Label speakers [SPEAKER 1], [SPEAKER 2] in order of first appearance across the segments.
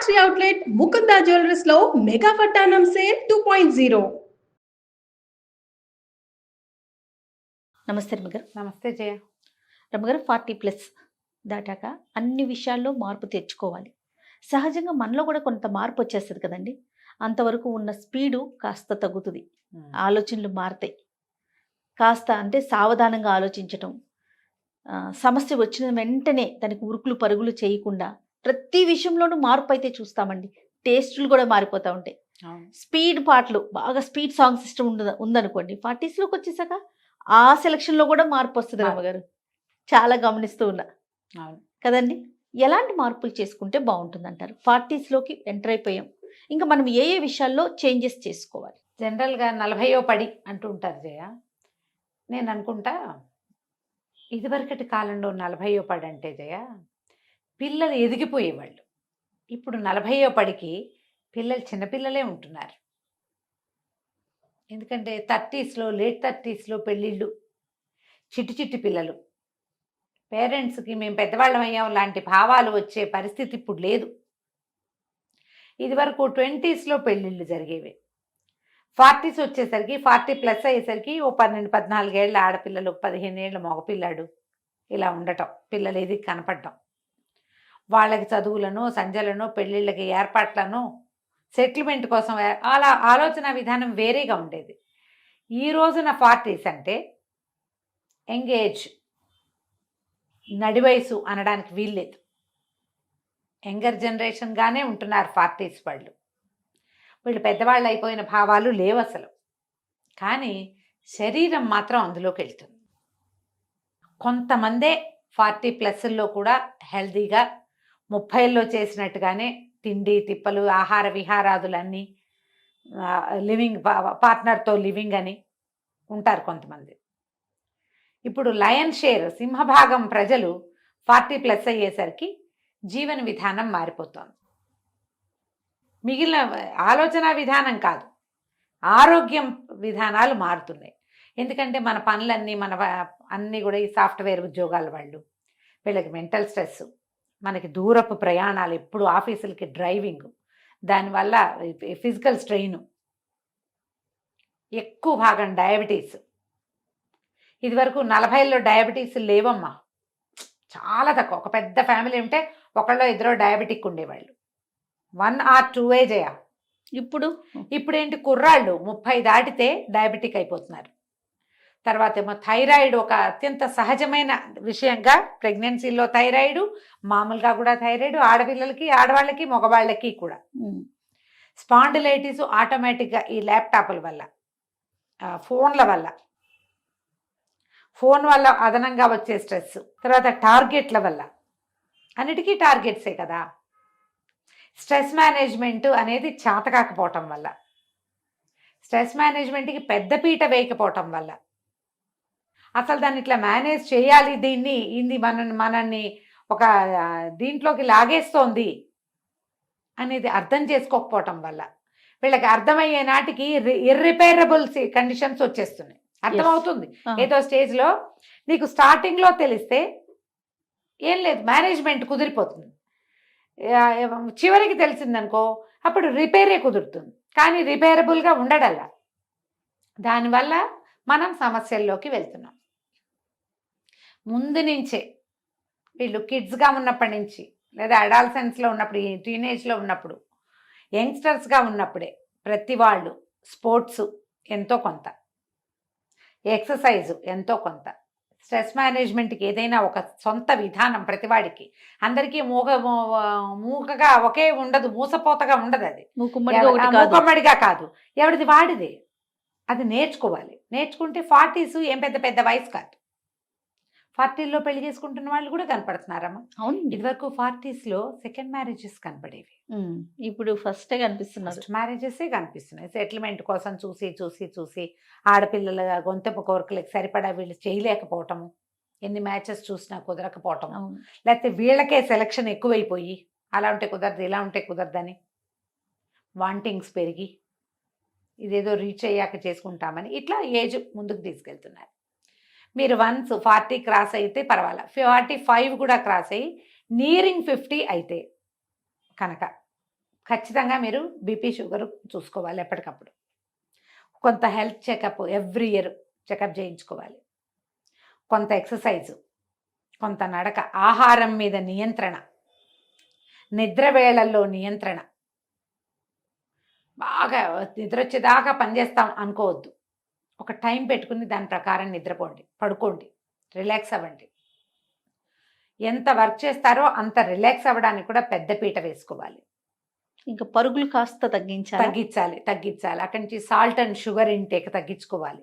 [SPEAKER 1] Factory outlet Mukunda jewellers లో mega వడ్డానం sale 2.0.
[SPEAKER 2] నమస్తే రమగారు.
[SPEAKER 3] నమస్తే జయ.
[SPEAKER 2] రమగారు, 40+ దాటాక అన్ని విషయాల్లో మార్పు తెచ్చుకోవాలి. సహజంగా మనలో కూడా కొంత మార్పు వచ్చేస్తుంది కదండి. అంతవరకు ఉన్న స్పీడు కాస్త తగ్గుతుంది, ఆలోచనలు మారుతాయి. కాస్త అంటే సావధానంగా ఆలోచించటం, సమస్య వచ్చిన వెంటనే దానికి ఉరుకులు పరుగులు చేయకుండా ప్రతి విషయంలోనూ మార్పు అయితే చూస్తామండి. టేస్టులు కూడా మారిపోతూ ఉంటాయి. స్పీడ్ పాటలు, బాగా స్పీడ్ సాంగ్ సిస్టమ్ ఉందనుకోండి, 40స్లోకి వచ్చేసాక ఆ సెలక్షన్లో కూడా మార్పు వస్తుంది రమ్మగారు. చాలా గమనిస్తూ ఉన్నా కదండి. ఎలాంటి మార్పులు చేసుకుంటే బాగుంటుంది అంటారు? 40స్లోకి ఎంటర్ అయిపోయాం, ఇంకా మనం ఏ ఏ విషయాల్లో చేంజెస్ చేసుకోవాలి?
[SPEAKER 3] జనరల్గా 40వ పడి అంటూ ఉంటారు జయ. నేను అనుకుంటా ఇదివరకటి కాలంలో 40వ పడి అంటే జయ పిల్లలు ఎదిగిపోయేవాళ్ళు. ఇప్పుడు 40వ పడికి పిల్లలు చిన్నపిల్లలే ఉంటున్నారు. ఎందుకంటే 30స్లో, లేట్ 30స్లో పెళ్ళిళ్ళు, చిట్టి చిట్టి పిల్లలు. పేరెంట్స్కి మేము పెద్దవాళ్ళం అయ్యాం లాంటి భావాలు వచ్చే పరిస్థితి ఇప్పుడు లేదు. ఇదివరకు 20స్లో పెళ్ళిళ్ళు జరిగేవి. 40s వచ్చేసరికి, 40+ అయ్యేసరికి ఓ 12-14 ఏళ్ళ ఆడపిల్లలు, 15 ఏళ్ళ మగపిల్లాడు ఇలా ఉండటం, పిల్లలు ఏది కనపడటం. వాళ్ళకి చదువులను, సంధ్యలను, పెళ్ళిళ్ళకి ఏర్పాట్లను, సెటిల్మెంట్ కోసం అలా ఆలోచన విధానం వేరేగా ఉండేది. ఈ రోజున 40s అంటే ఎంగేజ్, నడివయసు అనడానికి వీల్లేదు. యంగర్ జనరేషన్గానే ఉంటున్నారు 40s వాళ్ళు. వీళ్ళు పెద్దవాళ్ళు అయిపోయిన భావాలు లేవు అసలు. కానీ శరీరం మాత్రం అందులోకి వెళ్తుంది. కొంతమందే 40+లో కూడా హెల్తీగా 30లో చేసినట్టుగానే తిండి తిప్పలు, ఆహార విహారాదులన్నీ, లివింగ్ పార్ట్నర్తో లివింగ్ అని ఉంటారు కొంతమంది. ఇప్పుడు లయన్ షేర్, సింహభాగం ప్రజలు 40+ అయ్యేసరికి జీవన విధానం మారిపోతుంది. మిగిలిన ఆలోచన విధానం కాదు, ఆరోగ్యం విధానాలు మారుతున్నాయి. ఎందుకంటే మన పనులన్నీ, అన్నీ కూడా ఈ సాఫ్ట్వేర్ ఉద్యోగాల వాళ్ళు, వీళ్ళకి మెంటల్ స్ట్రెస్, మనకి దూరపు ప్రయాణాలు, ఎప్పుడు ఆఫీసులకి డ్రైవింగ్, దానివల్ల ఫిజికల్ స్ట్రెయిన్, ఎక్కువ భాగం డయాబెటీస్. ఇదివరకు 40లో డయాబెటీస్ లేవమ్మా, చాలా తక్కువ. ఒక పెద్ద ఫ్యామిలీ ఉంటే ఒకళ్ళో ఇద్దరో డయాబెటిక్ ఉండేవాళ్ళు, 1 or 2 జయ. ఇప్పుడేంటి, కుర్రాళ్ళు 30 దాటితే డయాబెటిక్ అయిపోతున్నారు. తర్వాత ఏమో థైరాయిడ్, ఒక అత్యంత సహజమైన విషయంగా ప్రెగ్నెన్సీలో థైరాయిడ్, మామూలుగా కూడా థైరాయిడ్, ఆడపిల్లలకి, ఆడవాళ్ళకి, మగవాళ్ళకి కూడా. స్పాండిలైటిస్ ఆటోమేటిక్గా ఈ ల్యాప్టాప్ల వల్ల, ఫోన్ వల్ల అదనంగా వచ్చే స్ట్రెస్, తర్వాత టార్గెట్ల వల్ల, అన్నిటికీ టార్గెట్సే కదా. స్ట్రెస్ మేనేజ్మెంట్ అనేది చేతకాకపోవటం వల్ల, స్ట్రెస్ మేనేజ్మెంట్కి పెద్దపీట వేయకపోవటం వల్ల, అసలు దాన్ని ఇట్లా మేనేజ్ చేయాలి, ఇది మనల్ని ఒక దీంట్లోకి లాగేస్తోంది అనేది అర్థం చేసుకోకపోవటం వల్ల, వీళ్ళకి అర్థమయ్యే నాటికి ఇర్రిపేరబుల్ కండిషన్స్ వచ్చేస్తున్నాయి. అర్థమవుతుంది ఏదో స్టేజ్లో. నీకు స్టార్టింగ్లో తెలిస్తే ఏం లేదు, మేనేజ్మెంట్ కుదిరిపోతుంది. చివరికి తెలిసిందనుకో, అప్పుడు రిపేరే కుదురుతుంది. కానీ రిపేరబుల్గా ఉండడల్లా, దానివల్ల మనం సమస్యల్లోకి వెళ్తున్నాం. ముందు నుంచే వీళ్ళు కిడ్స్గా ఉన్నప్పటి నుంచి, లేదా అడాల్సెన్స్లో ఉన్నప్పుడు, టీనేజ్లో ఉన్నప్పుడు, యంగ్స్టర్స్గా ఉన్నప్పుడే ప్రతి వాళ్ళు స్పోర్ట్స్ ఎంతో కొంత, ఎక్సర్సైజు ఎంతో కొంత, స్ట్రెస్ మేనేజ్మెంట్కి ఏదైనా ఒక సొంత విధానం ప్రతివాడికి. అందరికీ మూకగా ఒకే ఉండదు, మూసపోతగా ఉండదు. అది మూకమ్మడిగా కాదు, ఎవరిది వాడిదే. అది నేర్చుకోవాలి. నేర్చుకుంటే 40s ఏం పెద్ద పెద్ద వయసు కాదు. 40లో పెళ్లి చేసుకుంటున్న వాళ్ళు కూడా కనపడుతున్నారమ్మా.
[SPEAKER 2] అవును,
[SPEAKER 3] ఇదివరకు 40స్లో సెకండ్ మ్యారేజెస్ కనపడేవి.
[SPEAKER 2] ఇప్పుడు ఫస్ట్
[SPEAKER 3] మ్యారేజెసే కనిపిస్తున్నాయి. సెటిల్మెంట్ కోసం చూసి చూసి చూసి ఆడపిల్లల గొంతెపు కోరికలకు సరిపడా వీళ్ళు చేయలేకపోవటము, ఎన్ని మ్యాచెస్ చూసినా కుదరకపోవటం, లేకపోతే వీళ్ళకే సెలక్షన్ ఎక్కువైపోయి అలా ఉంటే కుదరదు, ఇలా ఉంటే కుదరదని వాంటింగ్స్ పెరిగి ఇదేదో రీచ్ అయ్యాక చేసుకుంటామని ఇట్లా ఏజ్ ముందుకు తీసుకెళ్తున్నారు. మీరు వన్స్ 40 క్రాస్ అయితే పర్వాలేదు, 45 కూడా క్రాస్ అయ్యి నియరింగ్ 50 అయితే కనుక ఖచ్చితంగా మీరు బీపీ షుగర్ చూసుకోవాలి ఎప్పటికప్పుడు. కొంత health checkup every year checkup చేయించుకోవాలి. కొంత ఎక్సర్సైజు, కొంత నడక, ఆహారం మీద నియంత్రణ, నిద్ర వేళల్లో నియంత్రణ. బాగా నిద్ర వచ్చేదాకా పనిచేస్తాం అనుకోవద్దు. ఒక టైం పెట్టుకుని దాని ప్రకారం నిద్రపోండి, పడుకోండి, రిలాక్స్ అవ్వండి. ఎంత వర్క్ చేస్తారో అంత రిలాక్స్ అవ్వడానికి కూడా పెద్ద పీట వేసుకోవాలి.
[SPEAKER 2] ఇంకా పరుగులు కాస్త తగ్గించాలి.
[SPEAKER 3] తగ్గించాలి. అక్కడి నుంచి సాల్ట్ అండ్ షుగర్ ఇంటేక్ తగ్గించుకోవాలి.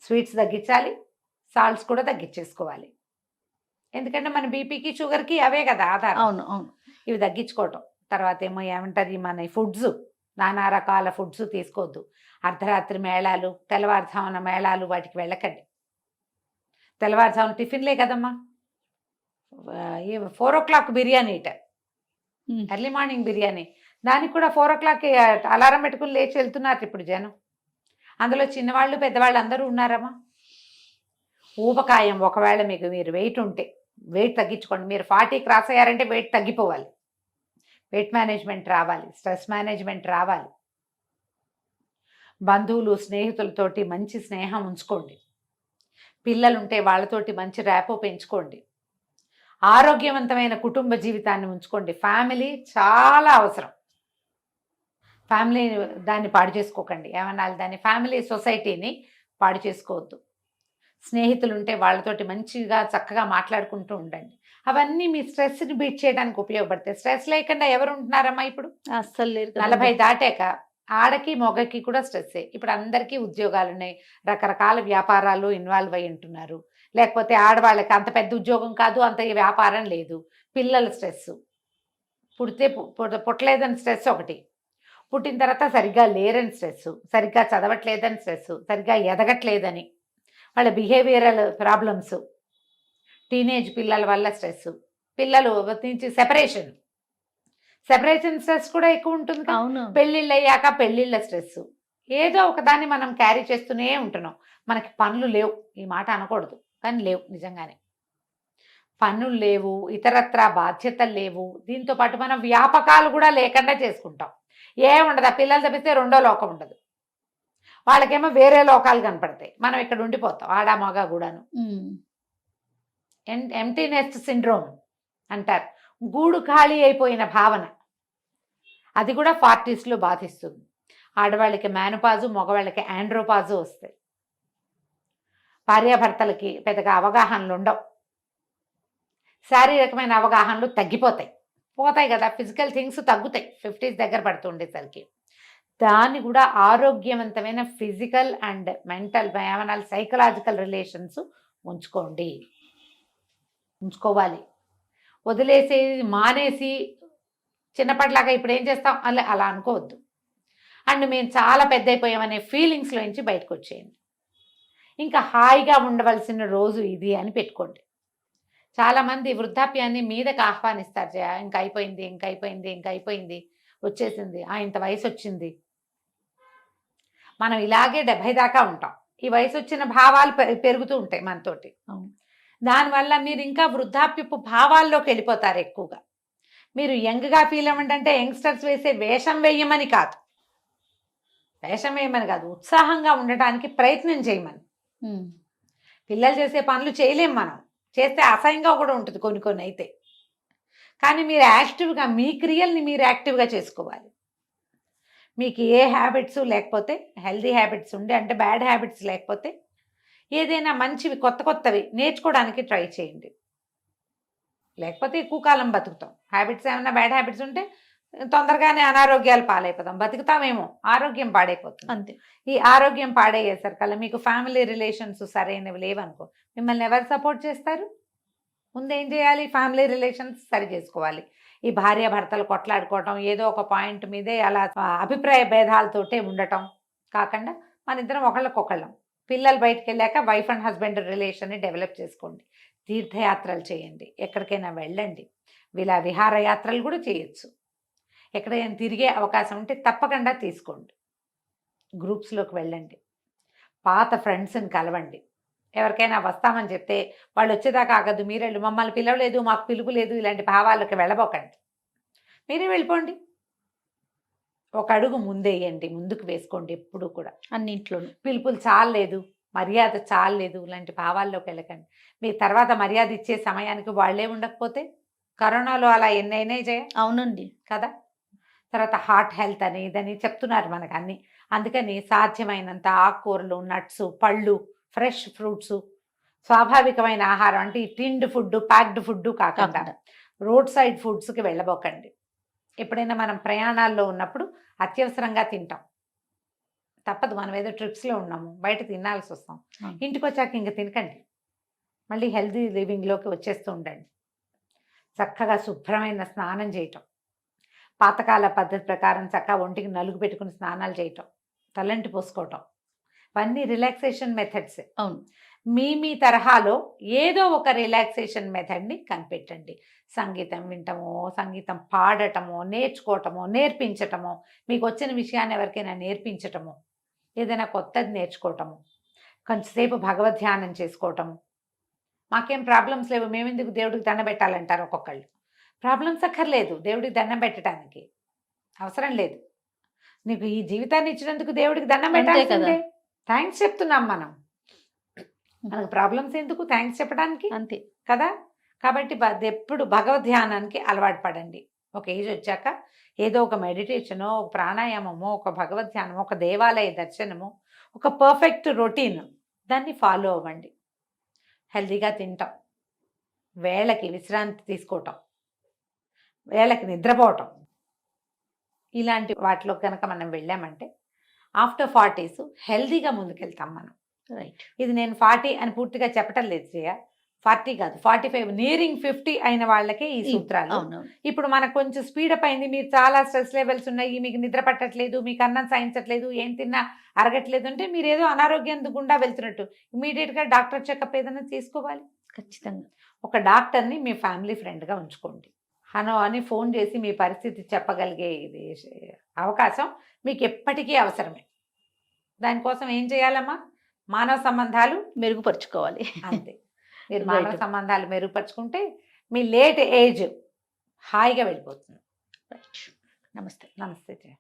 [SPEAKER 3] స్వీట్స్ తగ్గించాలి, సాల్ట్స్ కూడా తగ్గించేసుకోవాలి. ఎందుకంటే మన బీపీకి షుగర్కి అవే కదా ఆధారం.
[SPEAKER 2] అవును అవును.
[SPEAKER 3] ఇవి తగ్గించుకోవటం. తర్వాత ఏమో ఏమంటారు, మన ఫుడ్స్, నానా రకాల ఫుడ్స్ తీసుకోవద్దు. అర్ధరాత్రి మేళాలు, తెల్లవారుజామున మేళాలు, వాటికి వెళ్ళకండి. తెల్లవారుజామున టిఫిన్లే కదమ్మా. 4 o'clock biryani early morning biryani, దానికి కూడా 4 o'clock అలారం పెట్టుకుని లేచి వెళ్తున్నారు ఇప్పుడు జనం. అందులో చిన్నవాళ్ళు పెద్దవాళ్ళు అందరూ ఉన్నారమ్మా. ఊబకాయం, ఒకవేళ మీరు వెయిట్ ఉంటే వెయిట్ తగ్గించుకోండి. మీరు 40 క్రాస్ అయ్యారంటే వెయిట్ తగ్గిపోవాలి. వెయిట్ మేనేజ్మెంట్ రావాలి, స్ట్రెస్ మేనేజ్మెంట్ రావాలి. బంధువులు స్నేహితులతోటి మంచి స్నేహం ఉంచుకోండి. పిల్లలుంటే వాళ్ళతోటి మంచి ర్యాపో పెంచుకోండి. ఆరోగ్యవంతమైన కుటుంబ జీవితాన్ని ఉంచుకోండి. ఫ్యామిలీ చాలా అవసరం. ఫ్యామిలీ దాన్ని పాడు చేసుకోకండి. ఏమన్నా దాన్ని ఫ్యామిలీ సొసైటీని పాడు చేసుకోవద్దు. స్నేహితులు ఉంటే వాళ్ళతోటి మంచిగా చక్కగా మాట్లాడుకుంటూ ఉండండి. అవన్నీ మీ స్ట్రెస్ని బీట్ చేయడానికి ఉపయోగపడతాయి. స్ట్రెస్ లేకుండా ఎవరు ఉంటున్నారమ్మా ఇప్పుడు?
[SPEAKER 2] అస్సలు లేదు.
[SPEAKER 3] 40 దాటాక ఆడకి మొగకి కూడా స్ట్రెస్సే. ఇప్పుడు అందరికీ ఉద్యోగాలు ఉన్నాయి, రకరకాల వ్యాపారాలు ఇన్వాల్వ్ అయి ఉంటున్నారు. లేకపోతే ఆడవాళ్ళకి అంత పెద్ద ఉద్యోగం కాదు, అంత వ్యాపారం లేదు. పిల్లల స్ట్రెస్, పుట్టలేదని స్ట్రెస్ ఒకటి, పుట్టిన తర్వాత సరిగ్గా లేరని స్ట్రెస్, సరిగ్గా చదవట్లేదని స్ట్రెస్, సరిగ్గా ఎదగట్లేదని, వాళ్ళ బిహేవియరల్ ప్రాబ్లమ్స్, టీనేజ్ పిల్లల వల్ల స్ట్రెస్, పిల్లలు నుంచి సెపరేషన్ స్ట్రెస్ కూడా ఎక్కువ ఉంటుంది.
[SPEAKER 2] అవును.
[SPEAKER 3] పెళ్ళిళ్ళు అయ్యాక పెళ్ళిళ్ళ స్ట్రెస్, ఏదో ఒకదాన్ని మనం క్యారీ చేస్తూనే ఉంటున్నాం. మనకి పనులు లేవు, ఈ మాట అనకూడదు కానీ లేవు, నిజంగానే పనులు లేవు, ఇతరత్రా బాధ్యతలు లేవు. దీంతో పాటు మనం వ్యాపకాలు కూడా లేకుండా చేసుకుంటాం. ఏముండదు, ఆ పిల్లలు తప్పిస్తే రెండో లోకం ఉండదు. వాళ్ళకేమో వేరే లోకాలు కనపడతాయి, మనం ఇక్కడ ఉండిపోతాం ఆడా మగ కూడాను. ఎంప్టీ నెస్ట్ సిండ్రోమ్ అంటారు, గూడు ఖాళీ అయిపోయిన భావన. అది కూడా 40sలో బాధిస్తుంది. ఆడవాళ్ళకి మేనపాజు, మగవాళ్ళకి ఆండ్రోపాజు వస్తాయి. భార్యాభర్తలకి పెద్దగా అవగాహనలు ఉండవు, శారీరకమైన అవగాహనలు పోతాయి కదా, ఫిజికల్ థింగ్స్ తగ్గుతాయి 50s దగ్గర పడుతుండేసరికి. దాన్ని కూడా ఆరోగ్యవంతమైన ఫిజికల్ అండ్ మెంటల్ ఏమనాలి, సైకలాజికల్ రిలేషన్స్ ఉంచుకోవాలి. వదిలేసేది మానేసి చిన్నప్పటిలాగా ఇప్పుడు ఏం చేస్తాం అలా అనుకోవద్దు. అండ్ మేము చాలా పెద్ద అయిపోయామనే ఫీలింగ్స్లో నుంచి బయటకు వచ్చేయండి. ఇంకా హాయిగా ఉండవలసిన రోజు ఇది అని పెట్టుకోండి. చాలామంది వృద్ధాప్యాన్ని మీదకి ఆహ్వానిస్తారు. ఇంకా అయిపోయింది, వచ్చేసింది, ఇంత వయసు వచ్చింది. మనం ఇలాగే 70 దాకా ఉంటాం. ఈ వయసు వచ్చిన భావాలు పెరుగుతూ ఉంటాయి మనతోటి. దానివల్ల మీరు ఇంకా వృద్ధాప్యపు భావాల్లోకి వెళ్ళిపోతారు ఎక్కువగా. మీరు యంగ్గా ఫీల్ అవ్వండి అంటే యంగ్స్టర్స్ వేసే వేషం వేయమని కాదు, ఉత్సాహంగా ఉండటానికి ప్రయత్నం చేయమని. పిల్లలు చేసే పనులు చేయలేం, మనం చేస్తే అసహ్యంగా కూడా ఉంటుంది కొన్ని అయితే. కానీ మీరు యాక్టివ్గా మీ క్రియల్ని మీరు యాక్టివ్గా చేసుకోవాలి. మీకు ఏ హ్యాబిట్స్ లేకపోతే, హెల్దీ హ్యాబిట్స్ ఉండే అంటే బ్యాడ్ హ్యాబిట్స్ లేకపోతే, ఏదైనా మంచివి కొత్తవి నేర్చుకోవడానికి ట్రై చేయండి. లేకపోతే ఎక్కువ కాలం బతుకుతాం. హ్యాబిట్స్ ఏమైనా బ్యాడ్ హ్యాబిట్స్ ఉంటే తొందరగానే అనారోగ్యాలు పాలైపోతాం. బతుకుతామేమో, ఆరోగ్యం పాడైపోతుంది
[SPEAKER 2] అంతే.
[SPEAKER 3] ఈ ఆరోగ్యం పాడయ్యేసరికల్లా మీకు ఫ్యామిలీ రిలేషన్స్ సరైనవి లేవనుకో, మిమ్మల్ని ఎవరు సపోర్ట్ చేస్తారు? ముందేం చేయాలి? ఫ్యామిలీ రిలేషన్స్ సరి చేసుకోవాలి. ఈ భార్యాభర్తలు కొట్లాడుకోవటం, ఏదో ఒక పాయింట్ మీదే అలా అభిప్రాయ భేదాలతోటే ఉండటం కాకుండా మన ఇద్దరం ఒకళ్ళకొకళ్ళం. పిల్లలు బయటకు వెళ్ళాక వైఫ్ అండ్ హస్బెండ్ రిలేషన్ని డెవలప్ చేసుకోండి. తీర్థయాత్రలు చేయండి, ఎక్కడికైనా వెళ్ళండి. విహారయాత్రలు కూడా చేయొచ్చు. ఎక్కడైనా తిరిగే అవకాశం ఉంటే తప్పకుండా తీసుకోండి. గ్రూప్స్లోకి వెళ్ళండి, పాత ఫ్రెండ్స్ని కలవండి. ఎవరికైనా వస్తామని చెప్తే వాళ్ళు వచ్చేదాకా ఆగద్దు, మీరెళ్ళు, మమ్మల్ని పిలవలేదు, మాకు పిలుపు లేదు, ఇలాంటి భావాలకు వెళ్ళబోకండి. మీరే వెళ్ళిపోండి. ఒక అడుగు ముందేయండి, ముందుకు వేసుకోండి ఎప్పుడు కూడా.
[SPEAKER 2] అన్నింట్లోనూ.
[SPEAKER 3] పిలుపులు చాలలేదు, మర్యాద చాలలేదు ఇలాంటి భావాల్లోకి వెళ్ళకండి. మీ తర్వాత మర్యాద ఇచ్చే సమయానికి వాళ్ళే ఉండకపోతే కరోనాలో అలా ఎన్నైనా చేయ
[SPEAKER 2] అవునండి.
[SPEAKER 3] కదా. తర్వాత హార్ట్ హెల్త్ అని ఇదని చెప్తున్నారు మనకు అన్ని. అందుకని సాధ్యమైనంత ఆకుకూరలు, నట్స్, పళ్ళు, ఫ్రెష్ ఫ్రూట్స్, స్వాభావికమైన ఆహారం అంటే ఈ టిండ్ ఫుడ్, ప్యాక్డ్ ఫుడ్ కాకుండా
[SPEAKER 2] కాకుండా.
[SPEAKER 3] రోడ్ సైడ్ ఫుడ్స్కి వెళ్ళబోకండి. ఎప్పుడైనా మనం ప్రయాణాల్లో ఉన్నప్పుడు అత్యవసరంగా తింటాం, తప్పదు, మనం ఏదో ట్రిప్స్లో ఉన్నాము, బయట తినాల్సి వస్తాం. ఇంటికి వచ్చాక ఇంక తినకండి, మళ్ళీ హెల్తీ లివింగ్లోకి వచ్చేస్తూ ఉండండి. చక్కగా శుభ్రమైన స్నానం చేయటం, పాతకాల పద్ధతి ప్రకారం చక్కగా ఒంటికి నలుగు పెట్టుకుని స్నానాలు చేయటం, తలంటి పోసుకోవటం, ఇవన్నీ రిలాక్సేషన్ మెథడ్స్.
[SPEAKER 2] అవును.
[SPEAKER 3] మీ తరహాలో ఏదో ఒక రిలాక్సేషన్ మెథడ్ని కనిపెట్టండి. సంగీతం వింటమో, సంగీతం పాడటమో, నేర్చుకోవటమో, నేర్పించటమో, మీకు వచ్చిన విషయాన్ని ఎవరికైనా నేర్పించటమో, ఏదైనా కొత్తది నేర్చుకోవటము, కొంచెంసేపు భగవద్ధ్యానం చేసుకోవటము. మాకేం ప్రాబ్లమ్స్ లేవు, మేమెందుకు దేవుడికి దండం పెట్టాలంటారు ఒక్కొక్కళ్ళు. ప్రాబ్లమ్స్ అక్కర్లేదు దేవుడికి దండం పెట్టడానికి, అవసరం లేదు. నీకు ఈ జీవితాన్ని ఇచ్చినందుకు దేవుడికి దండం
[SPEAKER 2] అంతే
[SPEAKER 3] పెట్టాల్సిందే.
[SPEAKER 2] కదా.
[SPEAKER 3] థ్యాంక్స్ చెప్తున్నాం మనం, మనకు ప్రాబ్లమ్స్ ఎందుకు థ్యాంక్స్ చెప్పడానికి
[SPEAKER 2] అంతే.
[SPEAKER 3] కదా. కాబట్టి ఎప్పుడు భగవద్ధ్యానానికి అలవాటు పడండి. ఒక ఏజ్ వచ్చాక ఏదో ఒక మెడిటేషనో, ఒక ప్రాణాయామమో, ఒక భగవద్ధ్యానమో, ఒక దేవాలయ దర్శనమో, ఒక పర్ఫెక్ట్ రొటీన్, దాన్ని ఫాలో అవ్వండి. హెల్తీగా తింటాం, వేళకి విశ్రాంతి తీసుకోవటం, వేళకి నిద్రపోవటం, ఇలాంటి వాటిలో కనుక మనం వెళ్ళామంటే ఆఫ్టర్ 40s హెల్తీగా ముందుకెళ్తాం మనం.
[SPEAKER 2] రైట్.
[SPEAKER 3] ఇది నేను 40 అని పూర్తిగా చెప్పటం లేదు జయ, 40 కాదు 45, నియరింగ్ 50 అయిన వాళ్ళకే ఈ సూత్రాలు.
[SPEAKER 2] అవును.
[SPEAKER 3] ఇప్పుడు మనకు కొంచెం స్పీడప్ అయింది, మీరు చాలా స్ట్రెస్ లెవెల్స్ ఉన్నాయి, మీకు నిద్ర పట్టట్లేదు, మీకు అన్నం సాయించట్లేదు, ఏం తిన్నా అరగట్లేదు అంటే మీరు ఏదో అనారోగ్యం గుండా వెళ్తున్నట్టు. ఇమీడియట్గా డాక్టర్ చెకప్ ఏదైనా తీసుకోవాలి.
[SPEAKER 2] ఖచ్చితంగా.
[SPEAKER 3] ఒక డాక్టర్ని మీ ఫ్యామిలీ ఫ్రెండ్గా ఉంచుకోండి. హనో అని ఫోన్ చేసి మీ పరిస్థితి చెప్పగలిగే ఇది అవకాశం మీకు ఎప్పటికీ అవసరమే. దానికోసం ఏం చేయాలమ్మా, మానవ సంబంధాలు
[SPEAKER 2] మెరుగుపరుచుకోవాలి.
[SPEAKER 3] అంతే. మీరు మానవ సంబంధాలు మెరుగుపరుచుకుంటే మీ లేట్ ఏజ్ హాయిగా వెళ్ళిపోతుంది.
[SPEAKER 2] రైట్. నమస్తే.
[SPEAKER 3] నమస్తే జయ.